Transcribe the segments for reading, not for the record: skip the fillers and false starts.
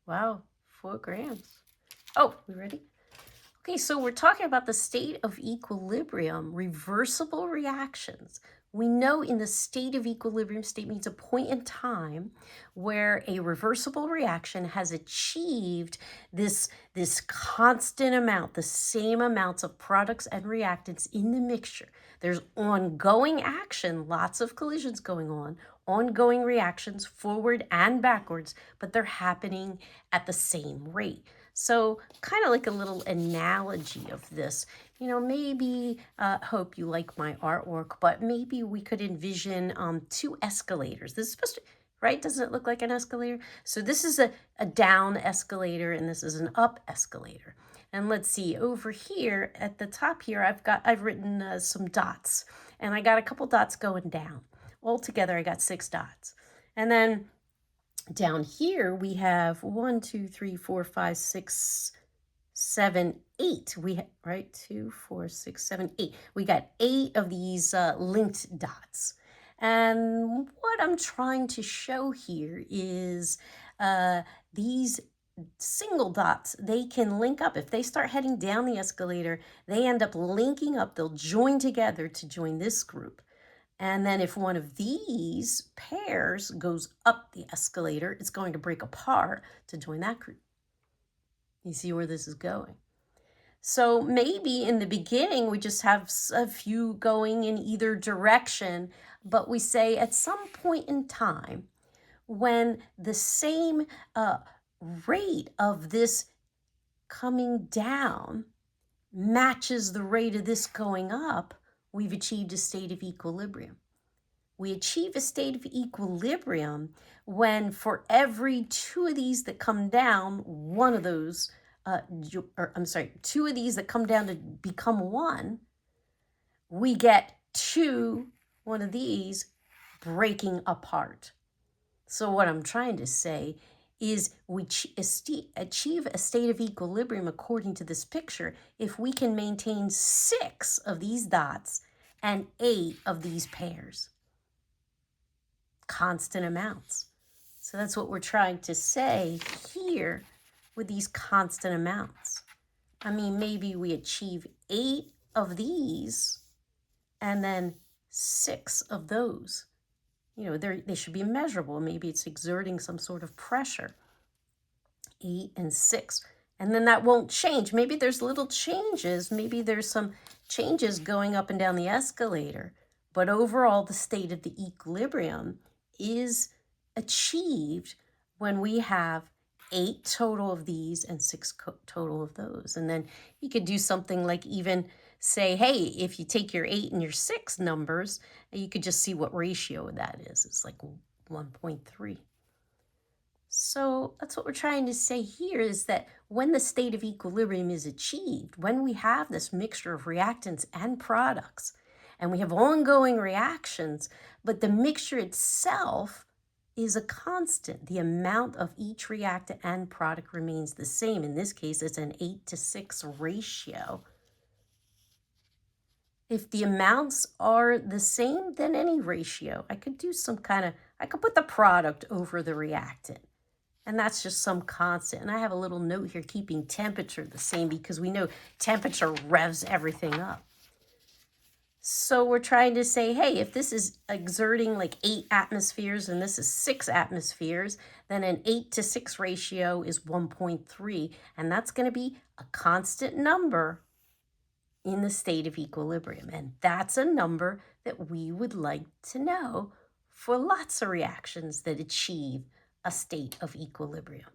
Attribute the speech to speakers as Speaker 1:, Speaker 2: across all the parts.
Speaker 1: Wow, 4 grams. Oh, we ready? Okay, so we're talking about the state of equilibrium, reversible reactions. We know in the state of equilibrium, state means a point in time where a reversible reaction has achieved this constant amount, the same amounts of products and reactants in the mixture. There's ongoing action, lots of collisions going on, ongoing reactions forward and backwards, but they're happening at the same rate. So kind of like a little analogy of this, maybe, hope you like my artwork, but maybe we could envision 2 escalators. This is supposed to, right? Doesn't it look like an escalator? So this is a down escalator and this is an up escalator. And let's see, over here at the top here, I've written some dots, and I got a couple dots going down. Altogether, I got 6 dots. And then down here we have 1, 2, 3, 4, 5, 6, 7, 8. Right, 2, 4, 6, 7, 8. We got 8 of these linked dots. And what I'm trying to show here is these single dots, they can link up. If they start heading down the escalator, they end up linking up. They'll join together to join this group. And then if one of these pairs goes up the escalator, it's going to break apart to join that group. You see where this is going? So maybe in the beginning, we just have a few going in either direction, but we say at some point in time, when the same rate of this coming down matches the rate of this going up, we've achieved a state of equilibrium. We achieve a state of equilibrium when for every 2 of these that come down, one of those, 2 of these that come down to become 1, we get 1 of these breaking apart. So what I'm trying to say is we achieve a state of equilibrium according to this picture if we can maintain 6 of these dots and 8 of these pairs. Constant amounts. So that's what we're trying to say here with these constant amounts. I mean, maybe we achieve 8 of these and then 6 of those. They should be measurable. Maybe it's exerting some sort of pressure. 8 and 6. And then that won't change. Maybe there's little changes. Maybe there's some changes going up and down the escalator. But overall, the state of the equilibrium is achieved when we have 8 total of these and 6 total of those. And then you could do something like even say, hey, if you take your 8 and your 6 numbers, you could just see what ratio that is. It's like 1.3. So that's what we're trying to say here, is that when the state of equilibrium is achieved, when we have this mixture of reactants and products, and we have ongoing reactions, but the mixture itself is a constant. The amount of each reactant and product remains the same. In this case, it's an 8:6 ratio. If the amounts are the same, then any ratio, I could put the product over the reactant. And that's just some constant. And I have a little note here keeping temperature the same because we know temperature revs everything up. So we're trying to say, hey, if this is exerting like 8 atmospheres and this is 6 atmospheres, then an 8:6 ratio is 1.3. And that's going to be a constant number in the state of equilibrium. And that's a number that we would like to know for lots of reactions that achieve a state of equilibrium.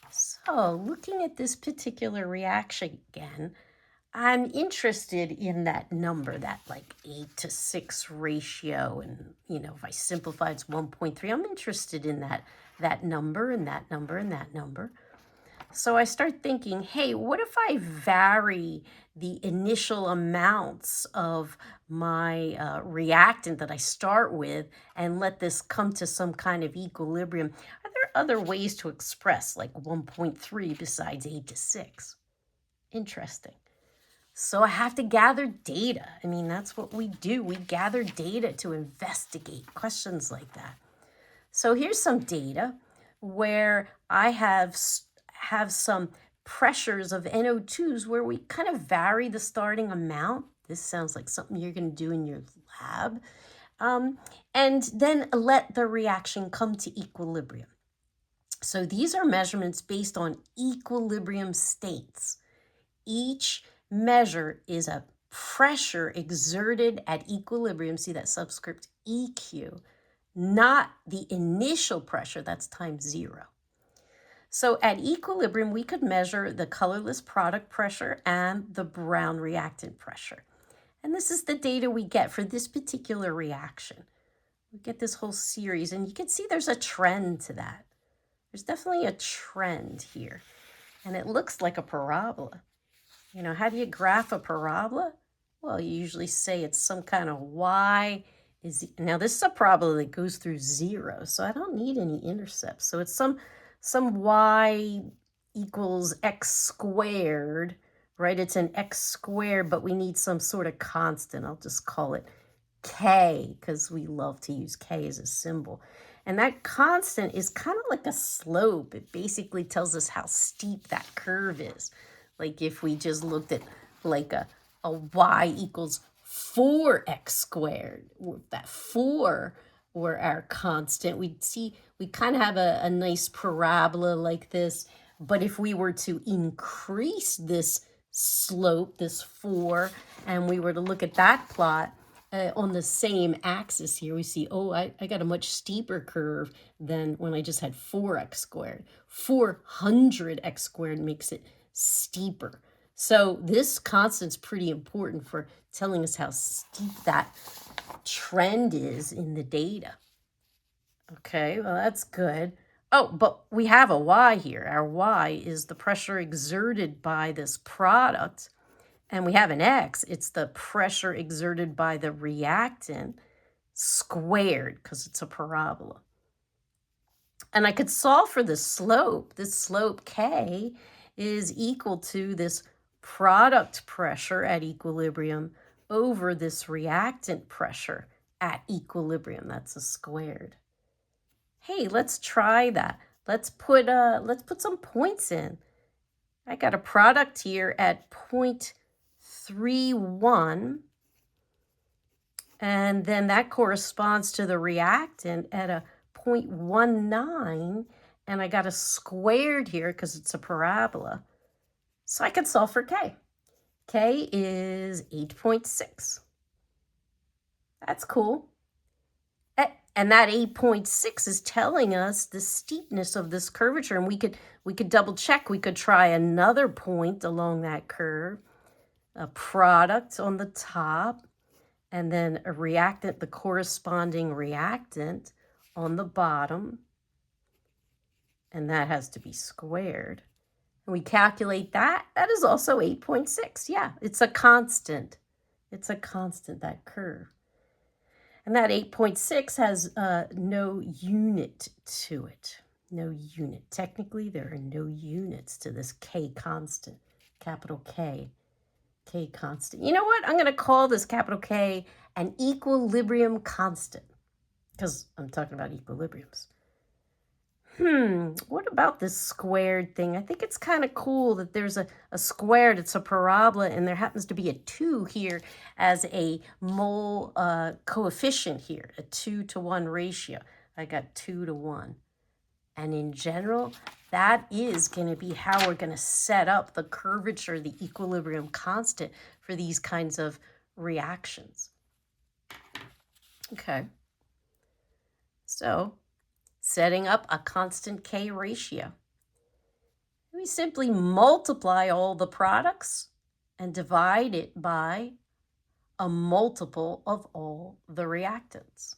Speaker 1: So looking at this particular reaction again, I'm interested in that number, that like 8:6 ratio. And, if I simplify, it's 1.3. I'm interested in that number and that number and that number. So I start thinking, hey, what if I vary the initial amounts of my reactant that I start with and let this come to some kind of equilibrium? Are there other ways to express like 1.3 besides 8:6? Interesting. So I have to gather data. I mean, that's what we do. We gather data to investigate questions like that. So here's some data where I have some pressures of NO2s where we kind of vary the starting amount. This sounds like something you're going to do in your lab. And then let the reaction come to equilibrium. So these are measurements based on equilibrium states. Each measure is a pressure exerted at equilibrium. See that subscript EQ, not the initial pressure, that's times 0. So at equilibrium, we could measure the colorless product pressure and the brown reactant pressure. And this is the data we get for this particular reaction. We get this whole series, and you can see there's a trend to that. There's definitely a trend here, and it looks like a parabola. You know, how do you graph a parabola? Well, you usually say it's some kind of y is, now this is a parabola that goes through 0, so I don't need any intercepts. So it's some y equals x squared, right? It's an x squared, but we need some sort of constant. I'll just call it k, because we love to use k as a symbol. And that constant is kind of like a slope. It basically tells us how steep that curve is. Like if we just looked at like a y equals 4x squared, if that 4 were our constant, we'd see we kind of have a nice parabola like this. But if we were to increase this slope, this 4, and we were to look at that plot, on the same axis here, we see, oh, I got a much steeper curve than when I just had 4x squared. 400x squared makes it steeper. So this constant's pretty important for telling us how steep that trend is in the data. Okay, well, that's good. Oh, but we have a y here. Our y is the pressure exerted by this product. And we have an x, it's the pressure exerted by the reactant squared, because it's a parabola. And I could solve for the slope. This slope k is equal to this product pressure at equilibrium over this reactant pressure at equilibrium. That's a squared. Hey, let's try that. Let's put some points in. I got a product here at 0.31, and then that corresponds to the reactant at a 0.19, and I got a squared here because it's a parabola. So I can solve for k. K is 8.6. That's cool. And that 8.6 is telling us the steepness of this curvature, and we could double check. We could try another point along that curve, a product on the top, and then a reactant, the corresponding reactant on the bottom, and that has to be squared. And we calculate that. That is also 8.6. Yeah, it's a constant. It's a constant, that curve. And that 8.6 has no unit to it. No unit. Technically, there are no units to this K constant, capital K. K constant. You know what? I'm going to call this capital K an equilibrium constant, because I'm talking about equilibriums. What about this squared thing? I think it's kind of cool that there's a squared, it's a parabola, and there happens to be a 2 here as a mole coefficient here, a 2-to-1 ratio. I got 2-to-1. And in general, that is going to be how we're going to set up the curvature, the equilibrium constant for these kinds of reactions. Okay. So, setting up a constant K ratio. We simply multiply all the products and divide it by a multiple of all the reactants.